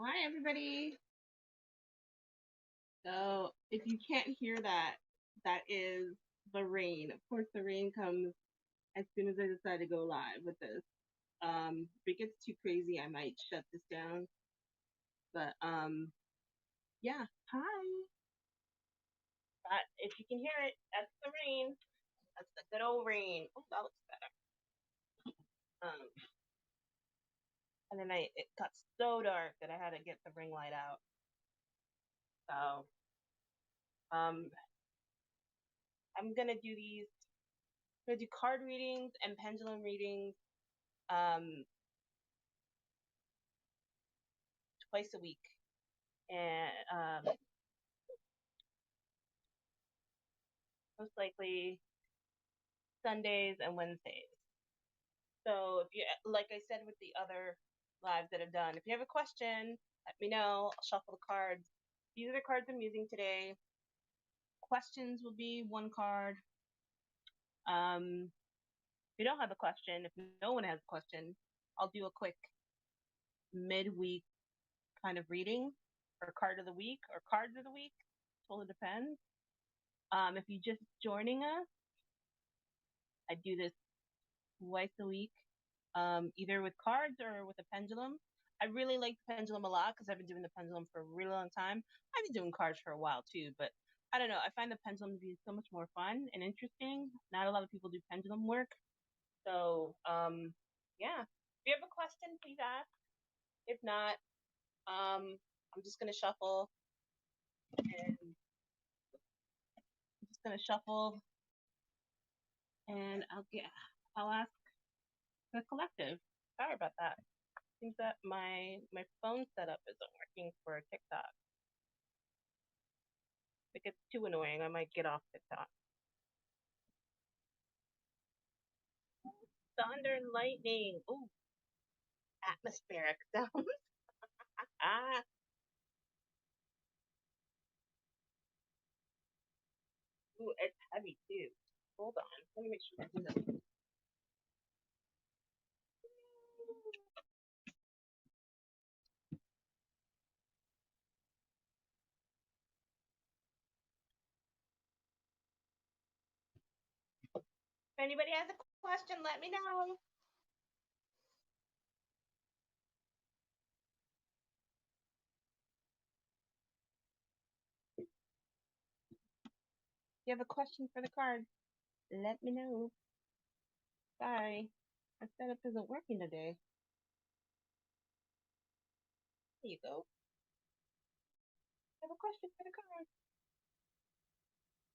Hi, everybody. So, if you can't hear that, that is the rain. Of course, the rain comes as soon as I decide to go live with this. If it gets too crazy, I might shut this down. But yeah. Hi. But if you can hear it, that's the rain. That's the good old rain. Oh, that looks better. Um, and then it got so dark that I had to get the ring light out. So, um, I'm gonna do these. I'm gonna do card readings and pendulum readings. Um, Twice a week, and most likely Sundays and Wednesdays. So if you, like I said with the other lives that I've done, if you have a question, let me know. I'll shuffle the cards. These are the cards I'm using today. Questions will be one card. If you don't have a question, if no one has a question, I'll do a quick midweek kind of reading or card of the week or cards of the week. Totally depends. If you're just joining us, I do this twice a week, either with cards or with a pendulum. I really like the pendulum a lot because I've been doing the pendulum for a really long time. I've been doing cards for a while too, but I don't know. I find the pendulum to be so much more fun and interesting. Not a lot of people do pendulum work. So, yeah. If you have a question, please ask. If not, I'm just going to shuffle and I'm just going to shuffle and I'll ask the collective. Sorry about that. Seems that my phone setup isn't working for TikTok. If it gets too annoying, I might get off TikTok. Thunder and lightning. Ooh, atmospheric sounds. Ah, ooh, it's heavy too. Hold on. Let me make sure I do that. If anybody has a question, let me know. If you have a question for the card, let me know. Sorry, my setup isn't working today. There you go. I have a question for the card.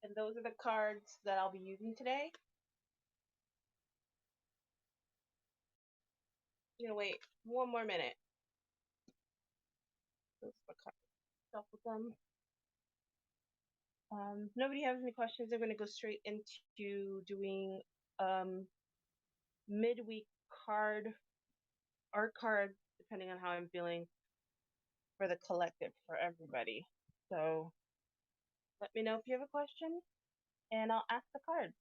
And those are the cards that I'll be using today. You know, wait one more minute. Those are the cards. Shuffle them. Nobody has any questions. I'm going to go straight into doing midweek card art cards, depending on how I'm feeling for the collective for everybody. So let me know if you have a question, and I'll ask the card.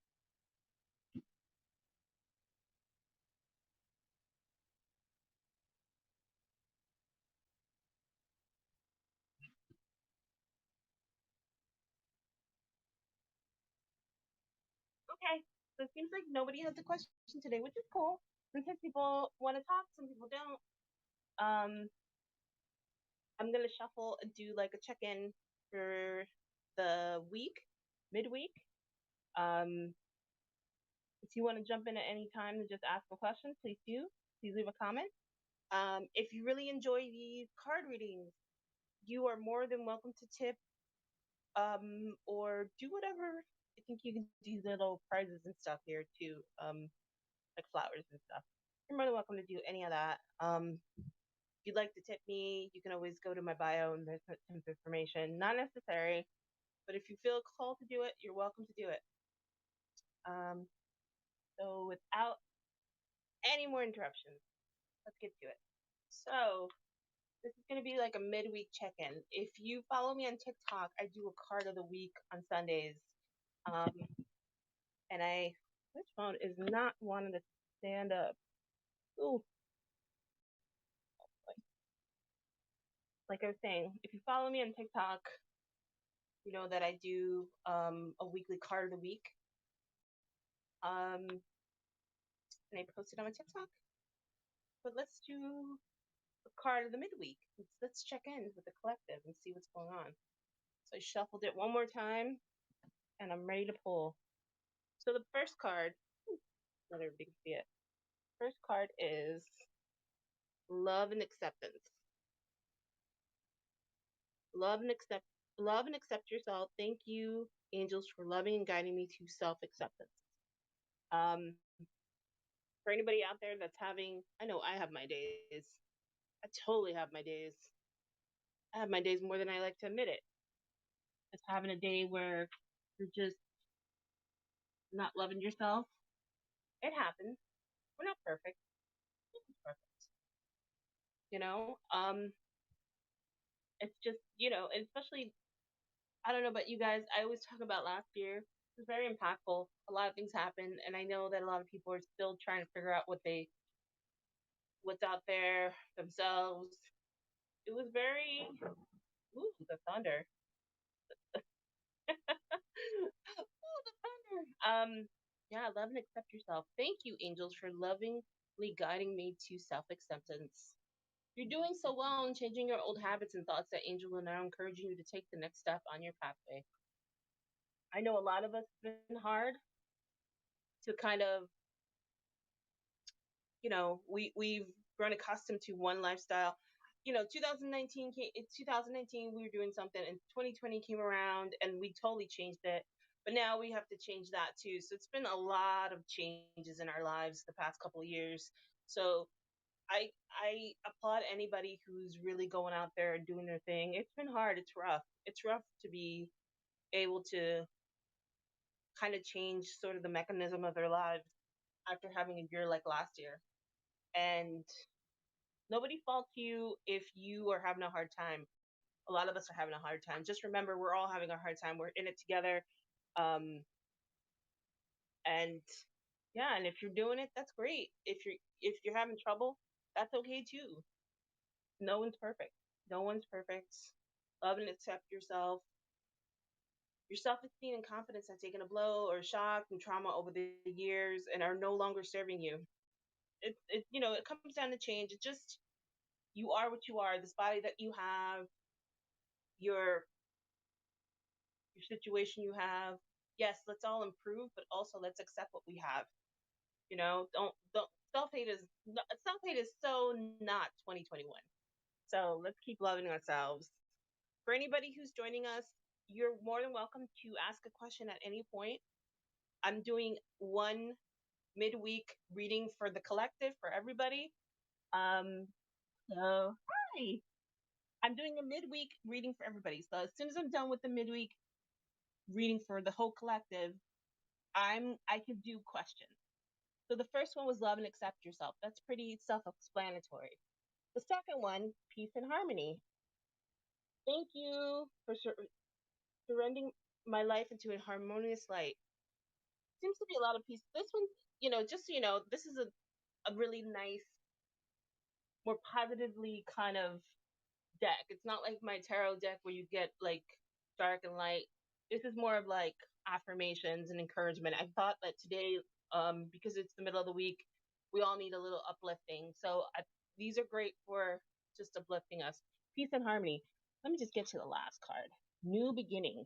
Okay. So it seems like nobody has a question today, which is cool. Sometimes people want to talk, some people don't. I'm gonna shuffle and do like a check-in for the week, midweek. Um, if you want to jump in at any time and just ask a question, please do. Please leave a comment. If you really enjoy these card readings, you are more than welcome to tip or do whatever. I think you can do little prizes and stuff here too, like flowers and stuff. You're more than welcome to do any of that. If you'd like to tip me, you can always go to my bio and there's some information. Not necessary, but if you feel called to do it, you're welcome to do it. Um, so without any more interruptions, let's get to it. So this is going to be like a midweek check-in. If you follow me on TikTok, I do a card of the week on Sundays. Um, and this phone is not wanting to stand up. Ooh, like I was saying, if you follow me on TikTok, you know that I do a weekly card of the week. And I post it on my TikTok. But let's do a card of the midweek. Let's check in with the collective and see what's going on. So I shuffled it one more time, and I'm ready to pull. So the first card, let everybody can see it. First card is love and acceptance. Love and accept love and accept yourself. Thank you, angels, for loving and guiding me to self-acceptance. Um, for anybody out there that's having, I know I have my days. I totally have my days. I have my days more than I like to admit it. It's having a day where you're just not loving yourself. It happens. We're not perfect. Nobody's perfect. You know, it's just, and especially, I don't know about you guys. I always talk about last year. It was very impactful. A lot of things happened, and I know that a lot of people are still trying to figure out what's out there themselves. It was very, ooh, the thunder. Ooh, the thunder. Yeah, love and accept yourself. Thank you, angels, for lovingly guiding me to self-acceptance. You're doing so well in changing your old habits and thoughts that Angel and I are encouraging you to take the next step on your pathway. I know a lot of us have been hard to kind of, we've grown accustomed to one lifestyle. 2019 came, it's 2019, we were doing something, and 2020 came around, and we totally changed it. But now we have to change that too. So it's been a lot of changes in our lives the past couple of years. So I applaud anybody who's really going out there and doing their thing. It's been hard. It's rough. It's rough to be able to kind of change sort of the mechanism of their lives after having a year like last year. And nobody faults you if you are having a hard time. A lot of us are having a hard time. Just remember, we're all having a hard time. We're in it together. Um, and yeah, and if you're doing it, that's great. If you're having trouble, that's okay too. No one's perfect. No one's perfect. Love and accept yourself. Your self esteem and confidence have taken a blow or shock and trauma over the years and are no longer serving you. It comes down to change. It's just you are what you are. This body that you have, your your situation you have. Yes, let's all improve, but also let's accept what we have. Don't self hate is so not 2021. So let's keep loving ourselves. For anybody who's joining us, you're more than welcome to ask a question at any point. I'm doing one midweek reading for the collective for everybody. Um, so hi. I'm doing a midweek reading for everybody. So as soon as I'm done with the midweek reading for the whole collective, I can do questions. So the first one was love and accept yourself. That's pretty self-explanatory. The second one, peace and harmony. Thank you for surrendering my life into a harmonious light. Seems to be a lot of peace. This one, just so you know, this is a really nice, more positively kind of deck. It's not like my tarot deck where you get like dark and light. This is more of like affirmations and encouragement. I thought that today, because it's the middle of the week, we all need a little uplifting. So these are great for just uplifting us. Peace and harmony. Let me just get to the last card. New beginning.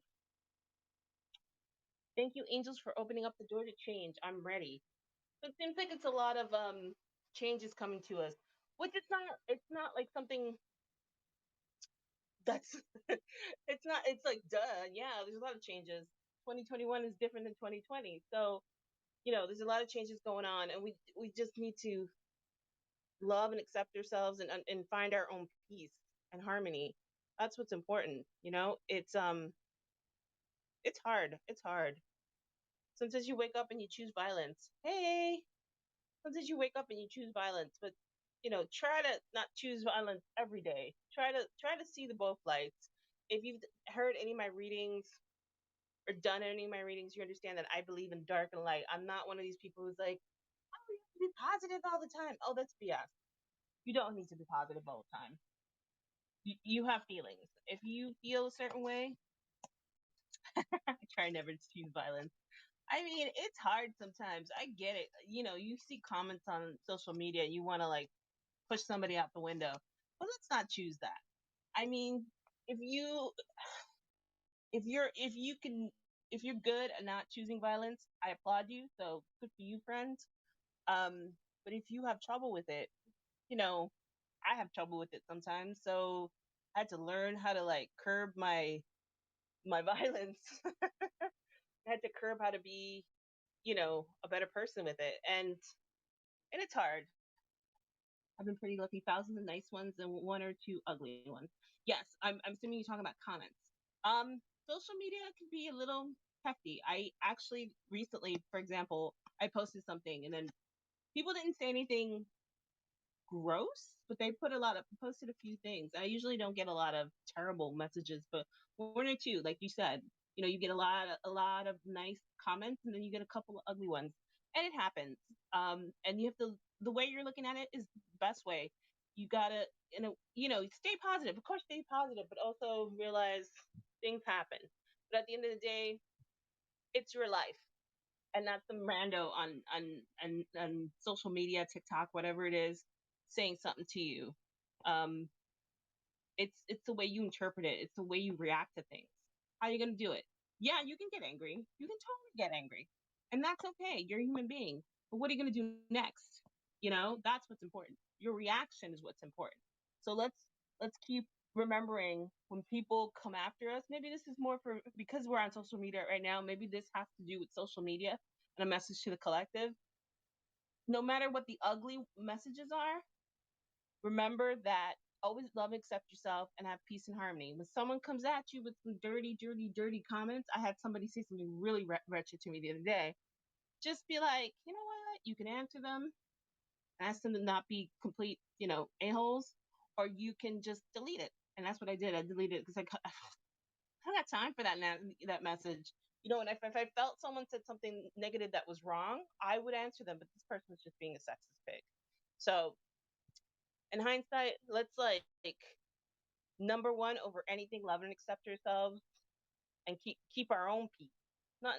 Thank you, angels, for opening up the door to change. I'm ready. So it seems like it's a lot of changes coming to us, which it's not like something that's it's not it's like duh, yeah, there's a lot of changes. 2021 is different than 2020. So, there's a lot of changes going on, and we just need to love and accept ourselves and find our own peace and harmony. That's what's important, it's hard. It's hard. Sometimes you wake up and you choose violence. Hey, sometimes you wake up and you choose violence, but try to not choose violence every day. Try to see the both lights. If you've heard any of my readings or done any of my readings, you understand that I believe in dark and light. I'm not one of these people who's like, oh, you have to be positive all the time. Oh, that's BS. You don't need to be positive all the time. You have feelings. If you feel a certain way, I try never to choose violence. I mean, it's hard sometimes. I get it. You know, you see comments on social media, you want to like push somebody out the window. But let's not choose that. I mean, if you if you can if you're good at not choosing violence, I applaud you. So good for you, friends. But if you have trouble with it, you know, I have trouble with it sometimes. So I had to learn how to like curb my violence. I had to curb how to be, a better person with it. And it's hard. I've been pretty lucky. Thousands of nice ones and one or two ugly ones. Yes, I'm assuming you're talking about comments. Social media can be a little hefty. I actually recently, for example, I posted something and then people didn't say anything gross, but they posted a few things. I usually don't get a lot of terrible messages, but one or two, like you said, you get a lot of nice comments, and then you get a couple of ugly ones, and it happens. And you have to the way you're looking at it is the best way. You gotta, stay positive. Of course, stay positive, but also realize things happen. But at the end of the day, it's your life and not some rando on social media, TikTok, whatever it is, saying something to you. Um, it's the way you interpret it. It's the way you react to things. How are you gonna do it? Yeah, you can get angry. You can totally get angry, and that's okay. You're a human being. But what are you gonna do next? That's what's important. Your reaction is what's important. So let's keep remembering when people come after us. Maybe this is more for because we're on social media right now. Maybe this has to do with social media and a message to the collective. No matter what the ugly messages are, remember that always love and accept yourself and have peace and harmony. When someone comes at you with some dirty, dirty, dirty comments, I had somebody say something really wretched to me the other day. Just be like, you know what? You can answer them, ask them to not be complete, a-holes, or you can just delete it. And that's what I did. I deleted it because I don't got time for that message. And if I felt someone said something negative that was wrong, I would answer them. But this person was just being a sexist pig. So in hindsight, let's like number one over anything, love and accept ourselves and keep our own peace. Not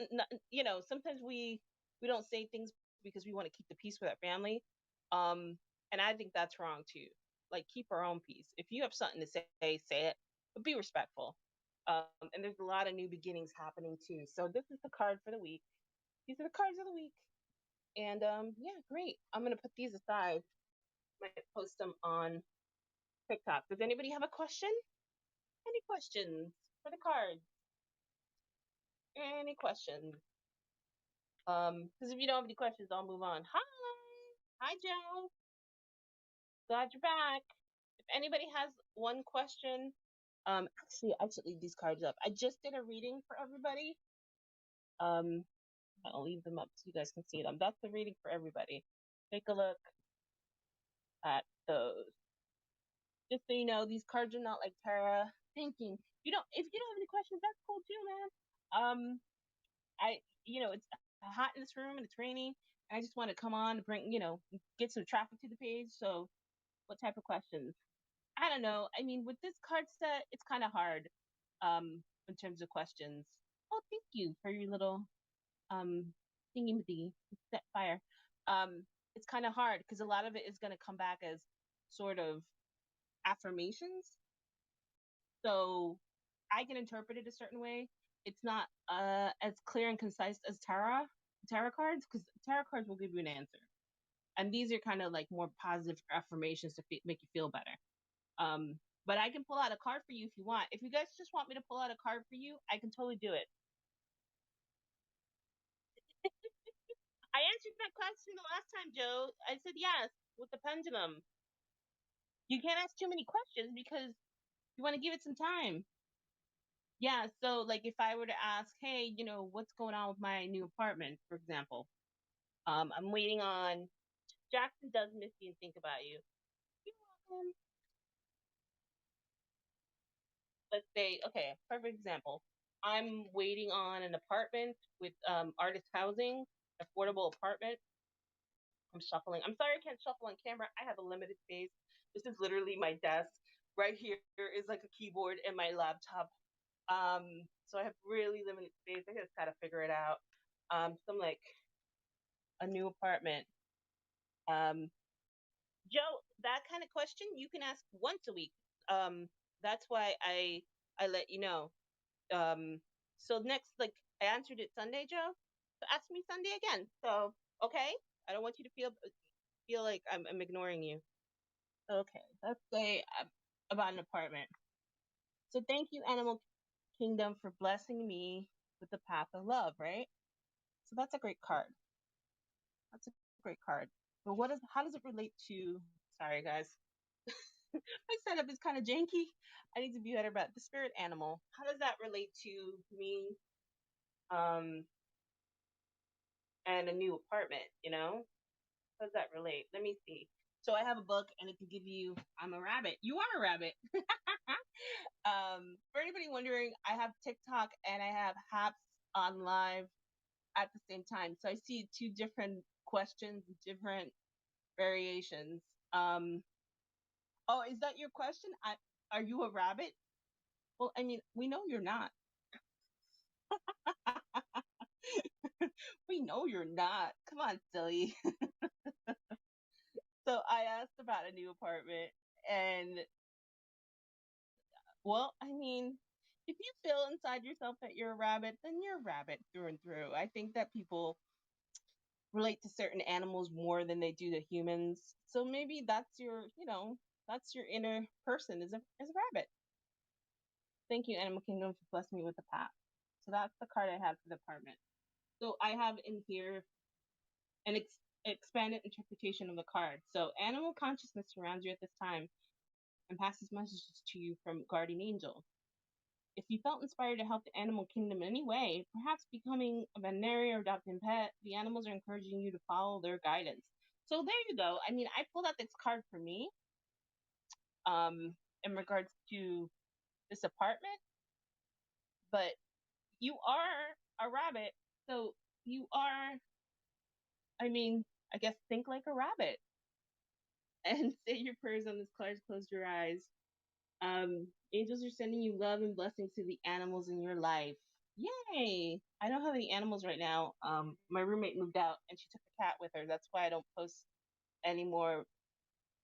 sometimes we don't say things because we want to keep the peace with our family. Um, and I think that's wrong too. Like keep our own peace. If you have something to say it, but be respectful. And there's a lot of new beginnings happening too. So this is the card for the week. These are the cards of the week. And yeah, great. I'm gonna put these aside. Might post them on TikTok. Does anybody have a question? Any questions for the cards? Any questions? Because if you don't have any questions, I'll move on. Hi, Joe. Glad you're back. If anybody has one question, actually, I should leave these cards up. I just did a reading for everybody. Um, I'll leave them up so you guys can see them. That's the reading for everybody. Take a look at those. Just so you know, these cards are not like Tara thinking. If you don't have any questions, that's cool too, man. It's hot in this room and it's raining. And I just want to come on and get some traffic to the page. So, what type of questions? I don't know. I mean, with this card set, it's kind of hard in terms of questions. Oh, thank you for your little um thingy set fire. It's kind of hard because a lot of it is going to come back as sort of affirmations. So I can interpret it a certain way. It's not as clear and concise as tarot cards because tarot cards will give you an answer, and these are kind of like more positive affirmations to make you feel better. But I can pull out a card for you if you want. If you guys just want me to pull out a card for you, I can totally do it. I answered that question the last time, Joe. I said yes with the pendulum. You can't ask too many questions because you want to give it some time. Yeah, so like if I were to ask, hey, what's going on with my new apartment, for example, I'm waiting on Jackson does miss you and think about you. You're welcome. Let's say, okay, perfect example. I'm waiting on an apartment with artist housing, affordable apartment. I'm shuffling. I'm sorry I can't shuffle on camera. I have a limited space. This is literally my desk. Right here is like a keyboard and my laptop. So I have really limited space. I just gotta figure it out. So I'm like a new apartment. Um, Joe, that kind of question you can ask once a week. Um, that's why I let you know. Um, so next, like I answered it Sunday, Joe. So ask me Sunday again. So okay, I don't want you to feel like I'm ignoring you. Okay, let's say about an apartment. So thank you, Animal Kingdom, for blessing me with the path of love. Right. So that's a great card. That's a great card. But how does it relate to? Sorry, guys. My setup is kind of janky. I need to be better about the spirit animal. How does that relate to me? Um, and a new apartment. How does that relate? Let me see. So I have a book, and it can give you. I'm a rabbit. You are a rabbit. For anybody wondering, I have TikTok and I have Haps on live at the same time. So I see two different questions, different variations. Um, oh, is that your question? Are you a rabbit? Well, I mean, we know you're not. We know you're not. Come on, silly. So I asked about a new apartment, and well, I mean, if you feel inside yourself that you're a rabbit, then you're a rabbit through and through. I think that people relate to certain animals more than they do to humans. So maybe that's your inner person is a rabbit. Thank you, Animal Kingdom, for blessing me with the path. So that's the card I have for the apartment. So I have in here an expanded interpretation of the card. So animal consciousness surrounds you at this time and passes messages to you from guardian angel. If you felt inspired to help the animal kingdom in any way, perhaps becoming a veterinarian or adopting a pet, the animals are encouraging you to follow their guidance. So there you go. I mean, I pulled out this card for me, in regards to this apartment, but you are a rabbit, so you are. I mean, I guess think like a rabbit and say your prayers on this card. Close your eyes. Angels are sending you love and blessings to the animals in your life. Yay! I don't have any animals right now. My roommate moved out and she took a cat with her. That's why I don't post any more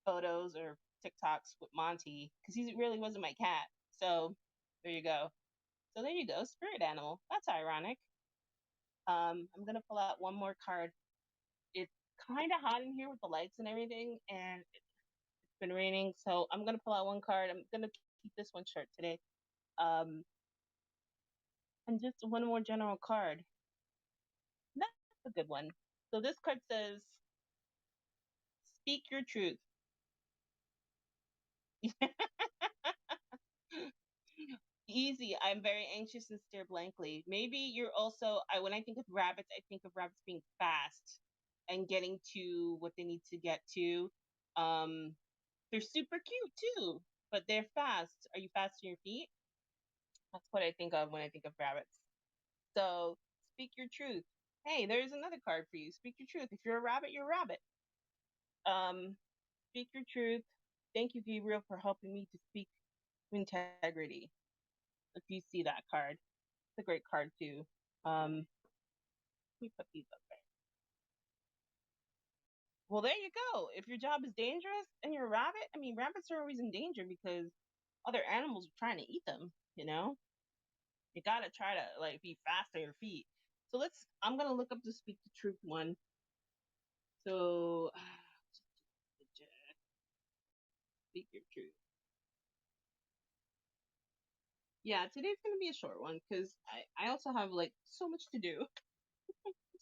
photos or TikToks with Monty because he really wasn't my cat. So there you go. So there you go, spirit animal. That's ironic. I'm gonna pull out one more card. It's kind of hot in here with the lights and everything, and it's been raining. So I'm gonna pull out one card. I'm gonna keep this one short today. Um, and just one more general card. That's a good one. So this card says, "Speak your truth." Easy. I'm very anxious and stare blankly. Maybe you're also. I When I think of rabbits, I think of rabbits being fast and getting to what they need to get to. Um, they're super cute too, but they're fast. Are you fast on your feet? That's what I think of when I think of rabbits. So speak your truth. Hey, there's another card for you. Speak your truth. If you're a rabbit, you're a rabbit. Um, speak your truth. Thank you, Gabriel, for helping me to speak integrity. If you see that card, it's a great card too. Let me put these up there. Well, there you go. If your job is dangerous and you're a rabbit, I mean, rabbits are always in danger because other animals are trying to eat them. You gotta try to like be fast on your feet. So I'm gonna look up the speak the truth one. So speak your truth. Yeah, today's gonna be a short one because I also have like so much to do.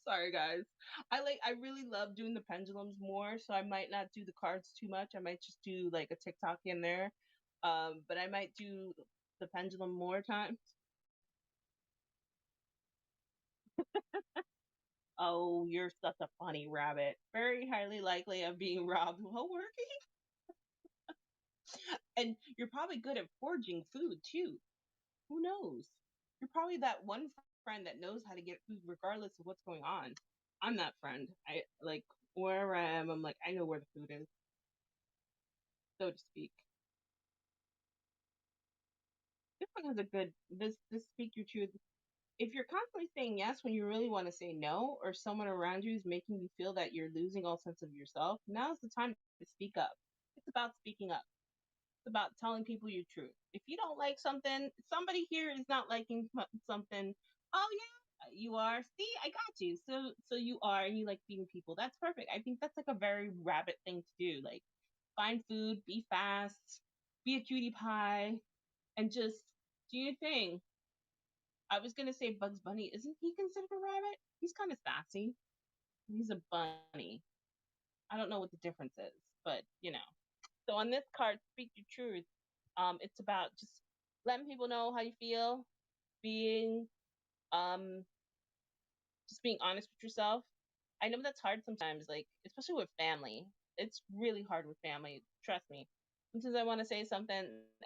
Sorry guys. I really love doing the pendulums more, so I might not do the cards too much. I might just do like a TikTok in there. But I might do the pendulum more times. Oh, you're such a funny rabbit. Very highly likely of being robbed while working. And you're probably good at foraging food too. Who knows? You're probably that one friend that knows how to get food regardless of what's going on. I'm that friend. I like wherever I am, I'm like, I know where the food is, so to speak. one was a good this speak your truth. If you're constantly saying yes when you really want to say no, or someone around you is making you feel that you're losing all sense of yourself, now's the time to speak up. It's about speaking up. It's about telling people your truth. If you don't like something, somebody here is not liking something. Oh yeah, you are. See, I got you. So you are, and you like feeding people. That's perfect. I think that's like a very rabbit thing to do. Like find food, be fast, be a cutie pie, and just do your thing. I was gonna say Bugs Bunny. Isn't he considered a rabbit? He's kind of sassy. He's a bunny. I don't know what the difference is, but you know. So on this card, speak your truth. It's about just letting people know how you feel, being um just being honest with yourself. I know that's hard sometimes, like especially with family. It's really hard with family. Trust me. Sometimes I want to say something,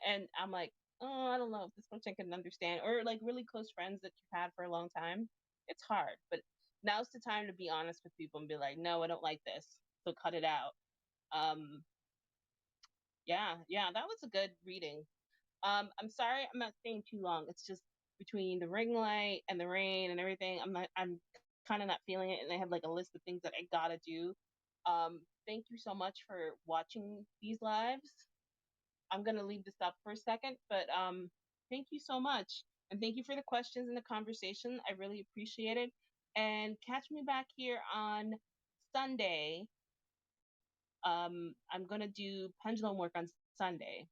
and I'm like, oh, I don't know if this person can understand, or like really close friends that you've had for a long time. It's hard, but now's the time to be honest with people and be like, no, I don't like this, so cut it out. Um, yeah, that was a good reading. I'm sorry I'm not staying too long. It's just between the ring light and the rain and everything. I'm kind of not feeling it, and I have like a list of things that I gotta do. Thank you so much for watching these lives. I'm gonna leave this up for a second, but thank you so much, and thank you for the questions and the conversation. I really appreciate it. And catch me back here on Sunday. I'm gonna do pendulum work on Sunday.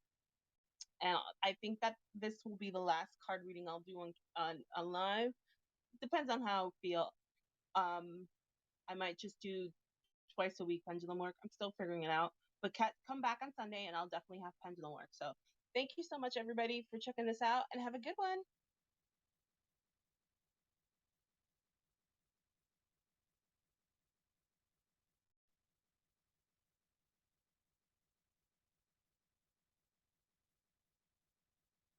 And I think that this will be the last card reading I'll do on live. Depends on how I feel. Um, I might just do twice a week pendulum work. I'm still figuring it out. But come back on Sunday and I'll definitely have pendulum work. So thank you so much, everybody, for checking this out and have a good one.